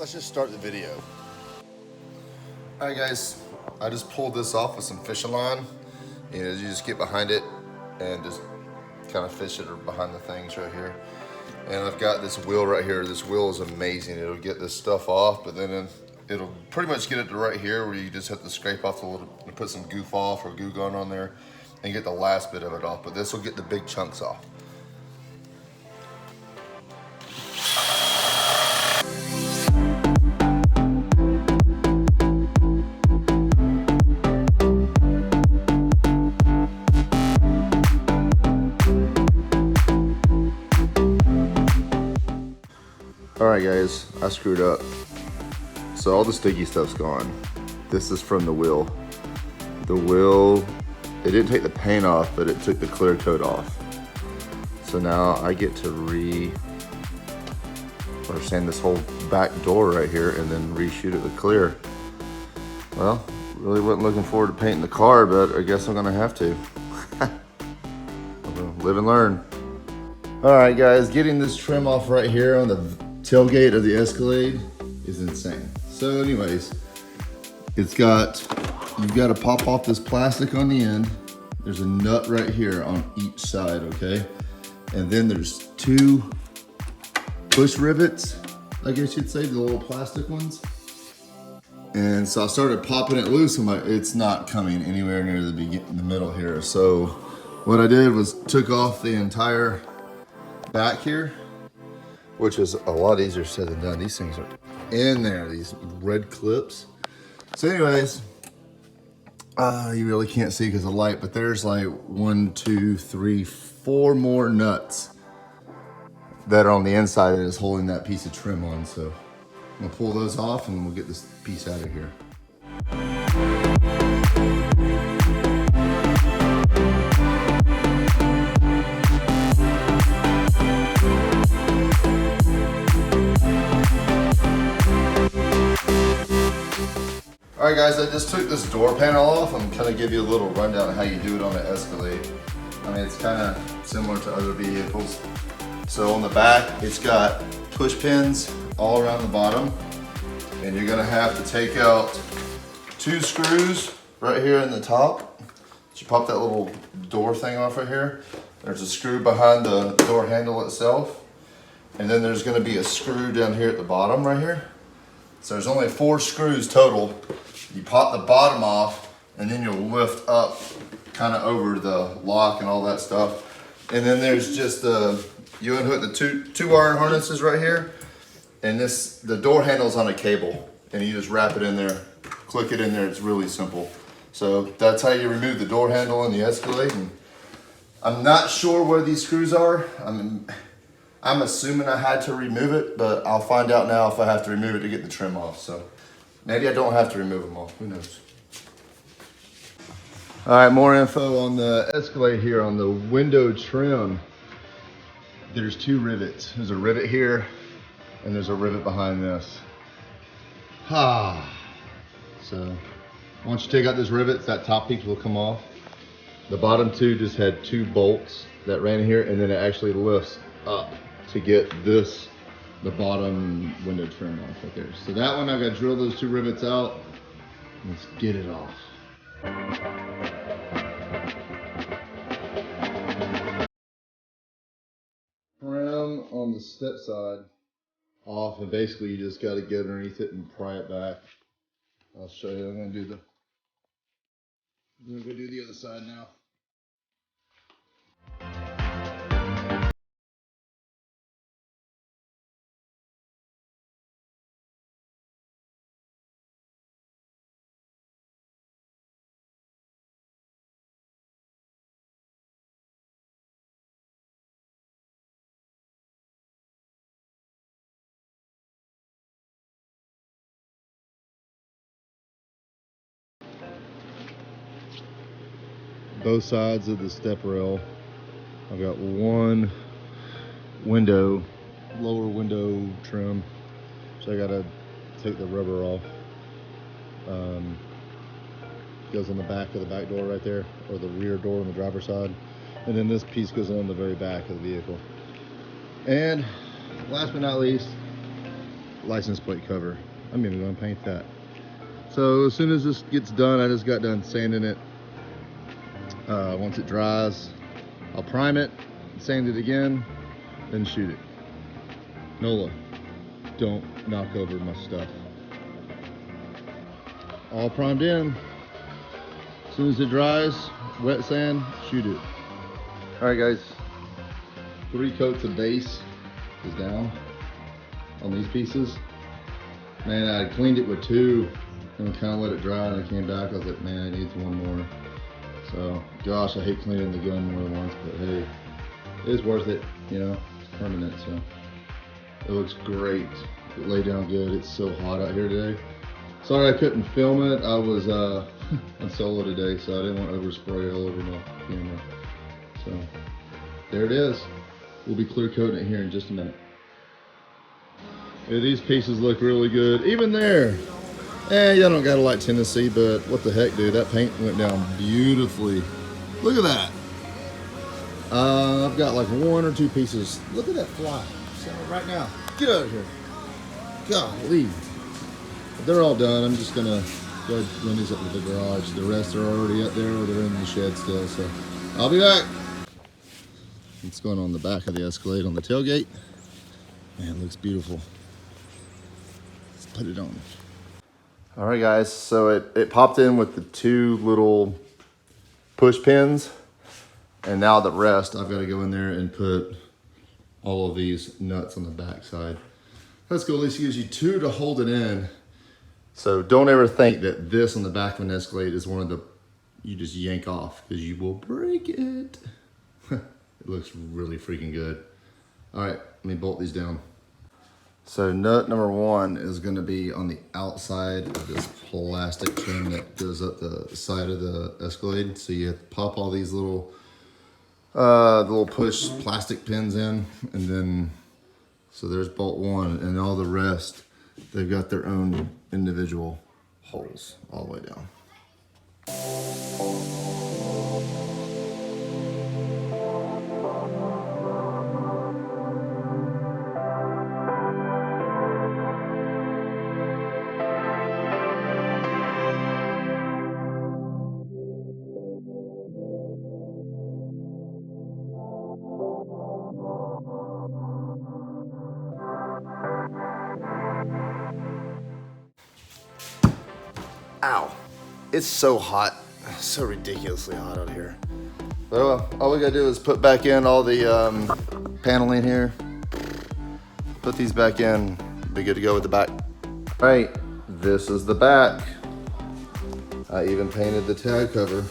let's just start the video. All right, guys, I just pulled this off with some fishing line. You just get behind it and just kind of fish it behind the things right here. And I've got this wheel right here. This wheel is amazing. It'll get this stuff off, but then it'll pretty much get it to right here where you just have to scrape off the little, put some goof off or goo gun on there and get the last bit of it off. But this will get the big chunks off. All right, guys, I screwed up. So all the sticky stuff's gone. This is from the wheel. The wheel, it didn't take the paint off, but it took the clear coat off. So now I get to sand this whole back door right here and then reshoot it with clear. Well, really wasn't looking forward to painting the car, but I guess I'm gonna have to. Live and learn. All right, guys, getting this trim off right here on the tailgate of the Escalade is insane. So anyways, you've got to pop off this plastic on the end. There's a nut right here on each side, okay? And then there's two push rivets, I guess you'd say, the little plastic ones. And so I started popping it loose and it's not coming anywhere near the middle here. So what I did was took off the entire back here, which is a lot easier said than done. These things are in there, these red clips. So anyways, you really can't see because of light, but there's like 1, 2, 3, 4 more nuts that are on the inside that is holding that piece of trim on. So I'm gonna pull those off and we'll get this piece out of here. All right, guys, I just took this door panel off. I'm kind of give you a little rundown of how you do it on the Escalade. I mean, it's kind of similar to other vehicles. So on the back, it's got push pins all around the bottom, and you're gonna have to take out 2 screws right here in the top. So you pop that little door thing off right here. There's a screw behind the door handle itself, and then there's gonna be a screw down here at the bottom right here. So there's only 4 screws total. You pop the bottom off and then you'll lift up kind of over the lock and all that stuff. And then there's just you unhook the two iron harnesses right here. And the door handle's on a cable and you just wrap it in there, click it in there. It's really simple. So that's how you remove the door handle in the Escalade. And I'm not sure where these screws are. I'm assuming I had to remove it, but I'll find out now if I have to remove it to get the trim off. So maybe I don't have to remove them all, who knows? All right, more info on the Escalade here on the window trim. There's 2 rivets. There's a rivet here and there's a rivet behind this. So once you take out this rivet, that top piece will come off. The bottom 2 just had 2 bolts that ran here, and then it actually lifts up to get the bottom window trim off right there. So that one, I gotta drill those 2 rivets out. Let's get it off. Trim on the step side off, and basically you just gotta get underneath it and pry it back. I'll show you. I'm gonna go do the other side now. Both sides of the step rail, I've got 1 lower window trim, so I gotta take the rubber off. Goes on the back of the back door right there, or the rear door on the driver's side, and then this piece goes on the very back of the vehicle. And last but not least, license plate cover. I'm even gonna paint that. So as soon as this gets done, I just got done sanding it. Once it dries, I'll prime it, sand it again, then shoot it. Nola, don't knock over my stuff. All primed in. As soon as it dries, wet sand, shoot it. All right, guys. 3 coats of base is down on these pieces. Man, I cleaned it with 2 and kind of let it dry, and I came back. I was like, man, it needs 1 more. So, gosh, I hate cleaning the gun more than once, but hey, it's worth it. You know, it's permanent. So it looks great. It laid down good. It's so hot out here today. Sorry I couldn't film it. I was on solo today, so I didn't want to overspray all over my camera. So there it is. We'll be clear coating it here in just a minute. Yeah, these pieces look really good. Even there. Y'all don't gotta like Tennessee, but what the heck, dude? That paint went down beautifully. Look at that. I've got like 1 or 2 pieces. Look at that fly. Right now. Get out of here. Golly. They're all done. I'm just gonna go run these up to the garage. The rest are already up there, or they're in the shed still, so I'll be back. What's going on the back of the Escalade on the tailgate? Man, it looks beautiful. Let's put it on. All right, guys, so it popped in with the 2 little push pins, and now the rest, I've got to go in there and put all of these nuts on the back side. That's cool. At least it gives you 2 to hold it in. So don't ever think that this on the back of an Escalade is one of the, you just yank off, because you will break it. It looks really freaking good. All right, let me bolt these down. So nut number 1 is going to be on the outside of this plastic trim that goes up the side of the Escalade. So you have to pop all these little the little push plastic pins in, and then so there's bolt 1, and all the rest, they've got their own individual holes all the way down. Ow. It's so hot. So ridiculously hot out here. So all we gotta do is put back in all the paneling here. Put these back in. Be good to go with the back. All right, this is the back. I even painted the tag cover.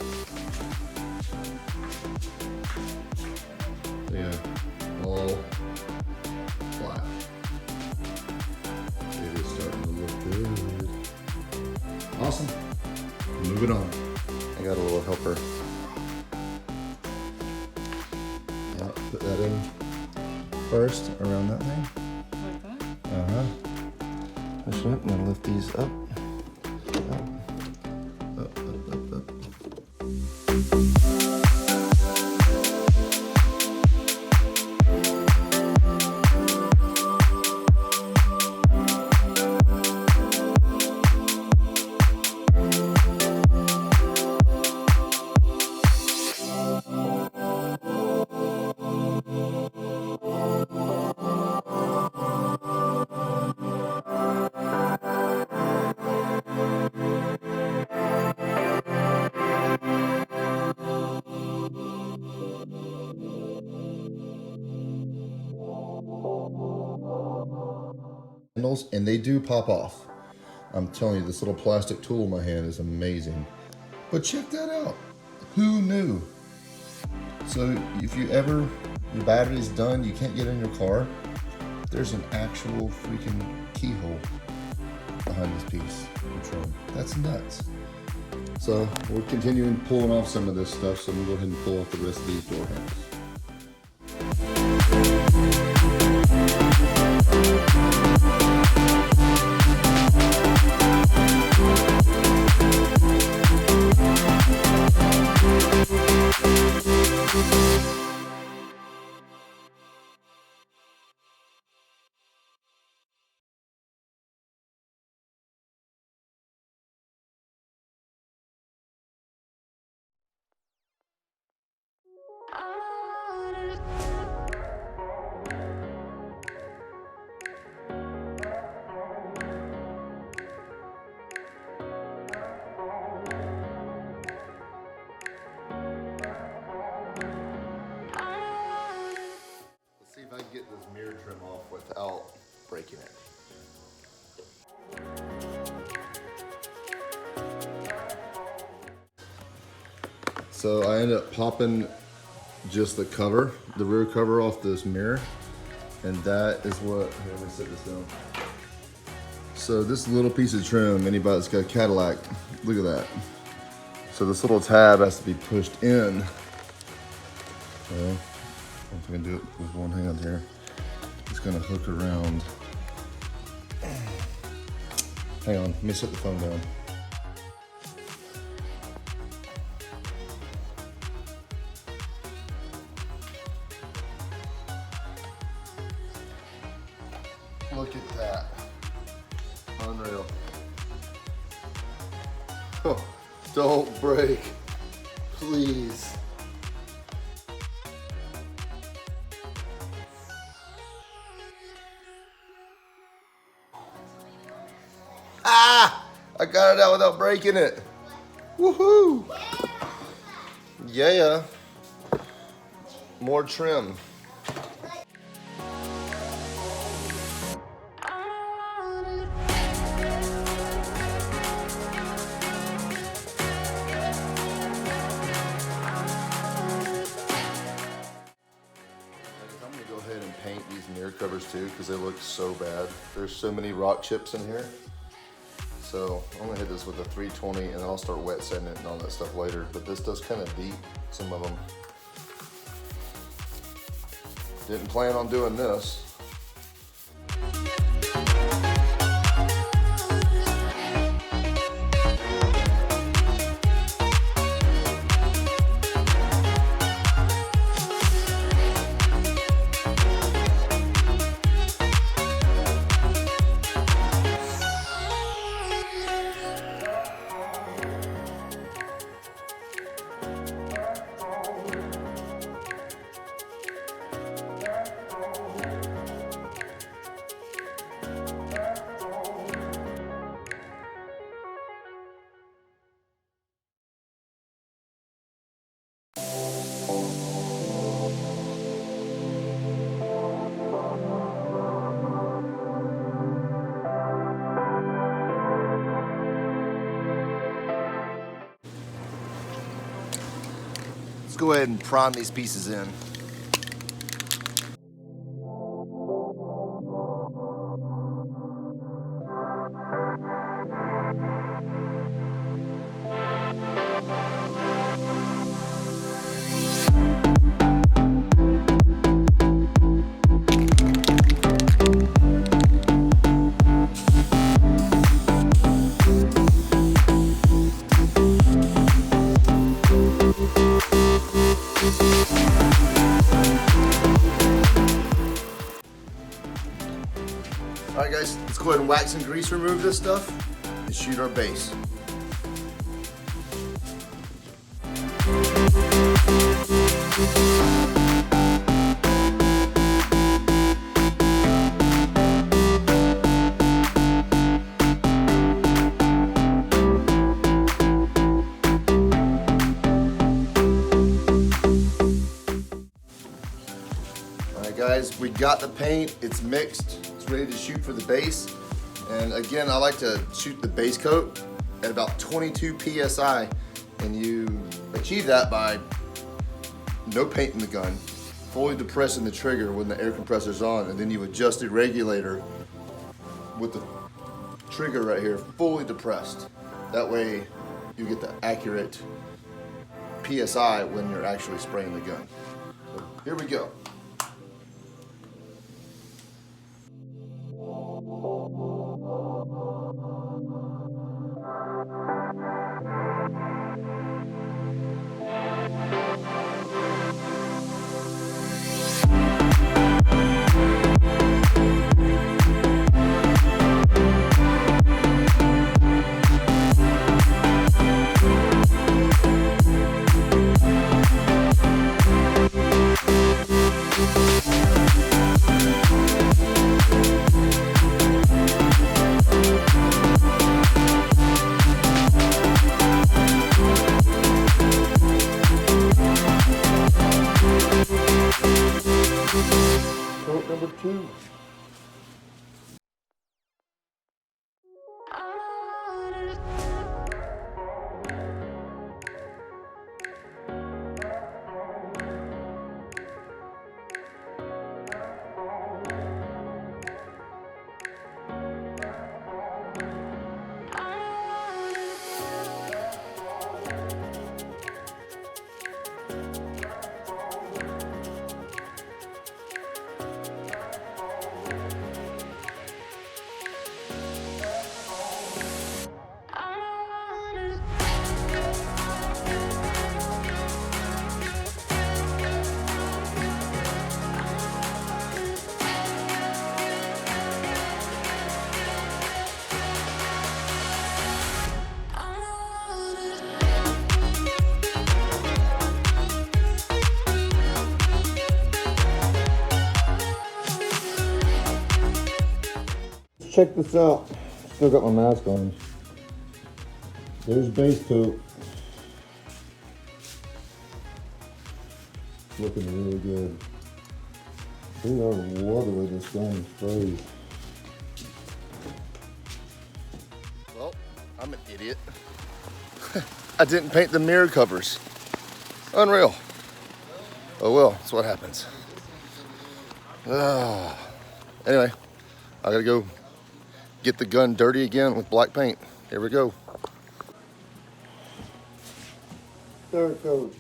Yeah, all black. It is starting to look good. Awesome. Moving on. I got a little helper. Yeah, put that in first around that thing. Like that? Uh-huh. Push it up and then lift these up. Up, up, up, up. And they do pop off. I'm telling you, this little plastic tool in my hand is amazing. But check that out. Who knew? So if you ever, your battery's done, you can't get in your car, there's an actual freaking keyhole behind this piece of trim. That's nuts. So we're continuing pulling off some of this stuff, so I'm gonna go ahead and pull off the rest of these door handles. So I ended up popping just the cover, the rear cover off this mirror. And that is what, here, let me set this down. So this little piece of trim, anybody that's got a Cadillac, look at that. So this little tab has to be pushed in. Okay. I don't know if I can do it with one hand here. It's gonna hook around. Hang on, let me set the phone down. Look at that. Unreal. Oh, don't break, please. Ah! I got it out without breaking it. Woohoo! Yeah. More trim. Paint these mirror covers too because they look so bad. There's so many rock chips in here. So I'm gonna hit this with a 320 and I'll start wet setting it and all that stuff later. But this does kind of deep, some of them. Didn't plan on doing this. Let's go ahead and prime these pieces in. All right guys, let's go ahead and wax and grease remove this stuff and shoot our base. All right guys, we got the paint, it's mixed. Ready to shoot for the base. And again, I like to shoot the base coat at about 22 PSI, and you achieve that by no paint in the gun, fully depressing the trigger when the air compressor's on, and then you adjust the regulator with the trigger right here fully depressed. That way you get the accurate PSI when you're actually spraying the gun. So here we go. check this out. Still got my mask on. There's base coat. Looking really good. I think I love the way this gun sprays. Well, I'm an idiot. I didn't paint the mirror covers. Unreal. Oh well, that's what happens. Anyway, I gotta go get the gun dirty again with black paint. Here we go. There it goes.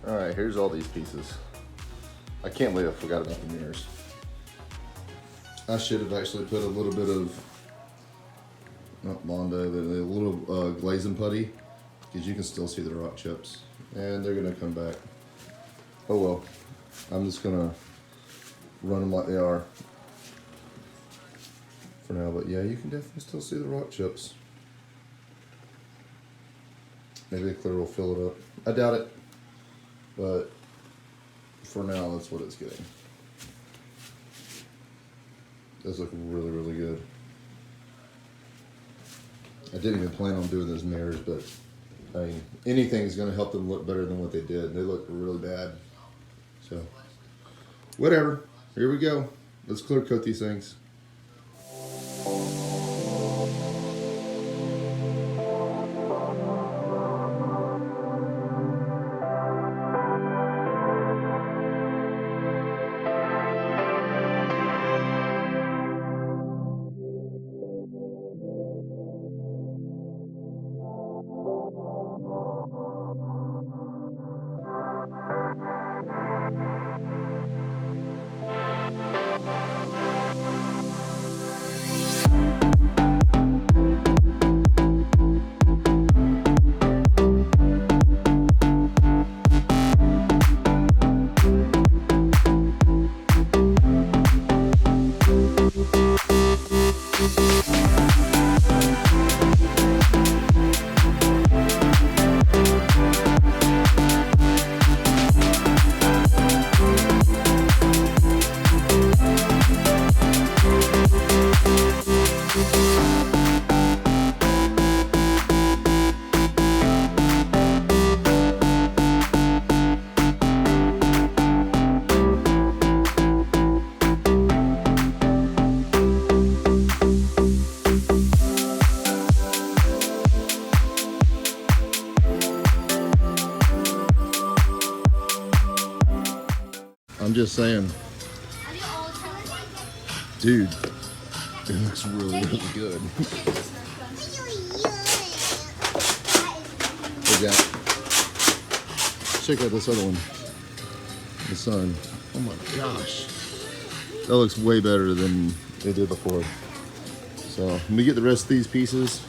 All right, here's all these pieces. I can't believe I forgot about the mirrors. I should have actually put a little bit of, not Bondo, but a little glazing putty, because you can still see the rock chips. And they're gonna come back. Oh well, I'm just gonna run them like they are for now. But yeah, you can definitely still see the rock chips. Maybe the clear will fill it up. I doubt it. But for now, that's what it's getting. Does look really, really good. I didn't even plan on doing those mirrors, but I mean, anything's gonna help them look better than what they did. They look really bad. So, whatever. Here we go. Let's clear coat these things. I'm just saying, dude, it looks really, really good. Check out this other one, the sun. Oh my gosh, that looks way better than it did before. So let me get the rest of these pieces.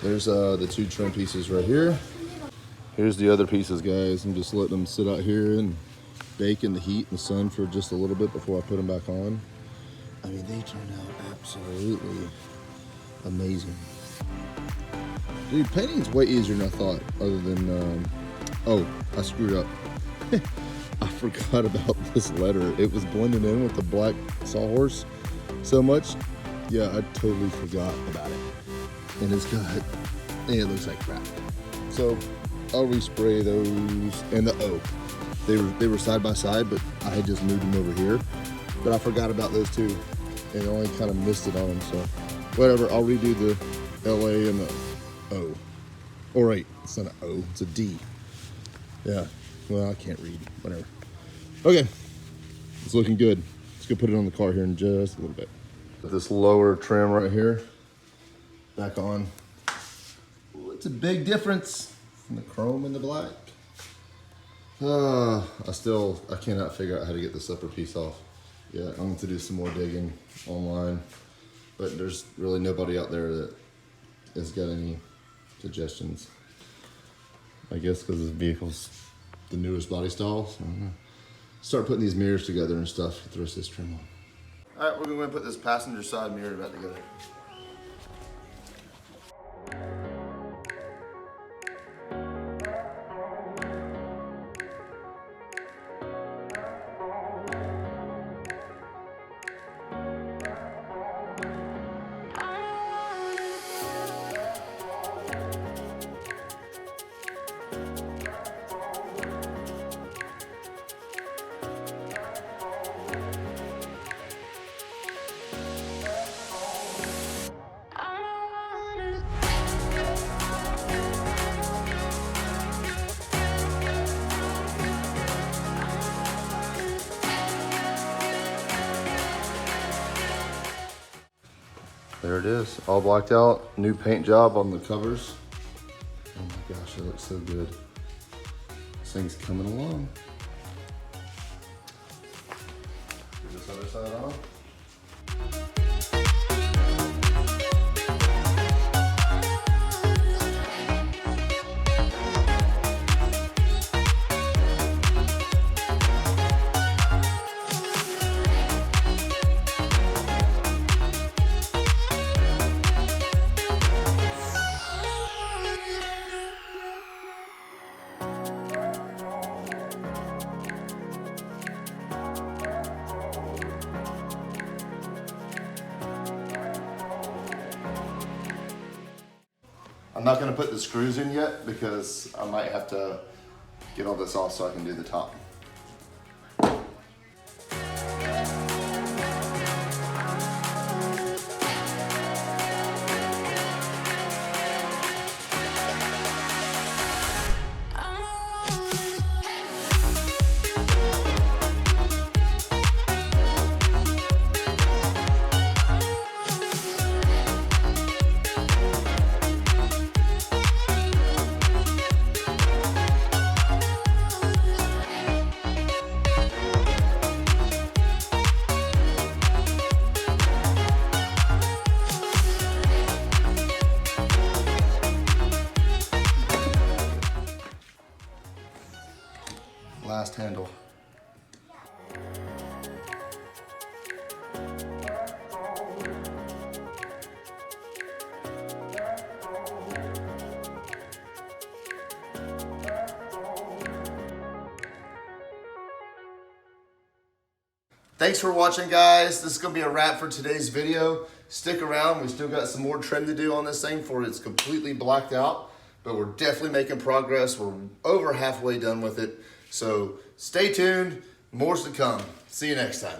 There's the two trim pieces right here. Here's the other pieces, guys. I'm just letting them sit out here and bake in the heat and the sun for just a little bit before I put them back on. I mean, they turned out absolutely amazing. Dude, painting's way easier than I thought, other than, oh, I screwed up. I forgot about this letter. It was blending in with the black sawhorse so much. Yeah, I totally forgot about it. And it's got, and it looks like crap. So I'll respray those, and the O. They were side by side, but I had just moved them over here. But I forgot about those two, and I only kind of missed it on them. So whatever, I'll redo the LA and the O. Or wait, it's not an O, it's a D. Yeah, well, I can't read, whatever. Okay, it's looking good. Let's go put it on the car here in just a little bit. Put this lower trim right here back on. Look it's a big difference from the chrome and the black. I cannot figure out how to get this upper piece off. Yeah, I'm going to do some more digging online, but there's really nobody out there that has got any suggestions. I guess because this vehicle's the newest body style. So I'm gonna start putting these mirrors together and stuff with the rest of this trim on. All right, we're going to put this passenger side mirror back together. There it is, all blacked out. New paint job on the covers. Oh my gosh, it looks so good. This thing's coming along. Get this other side on. I'm not going to put the screws in yet because I might have to get all this off so I can do the top. Last handle. Thanks for watching, guys. This is gonna be a wrap for today's video. Stick around, we still got some more trim to do on this thing before it's completely blacked out, but we're definitely making progress. We're over halfway done with it. So stay tuned, more to come. See you next time.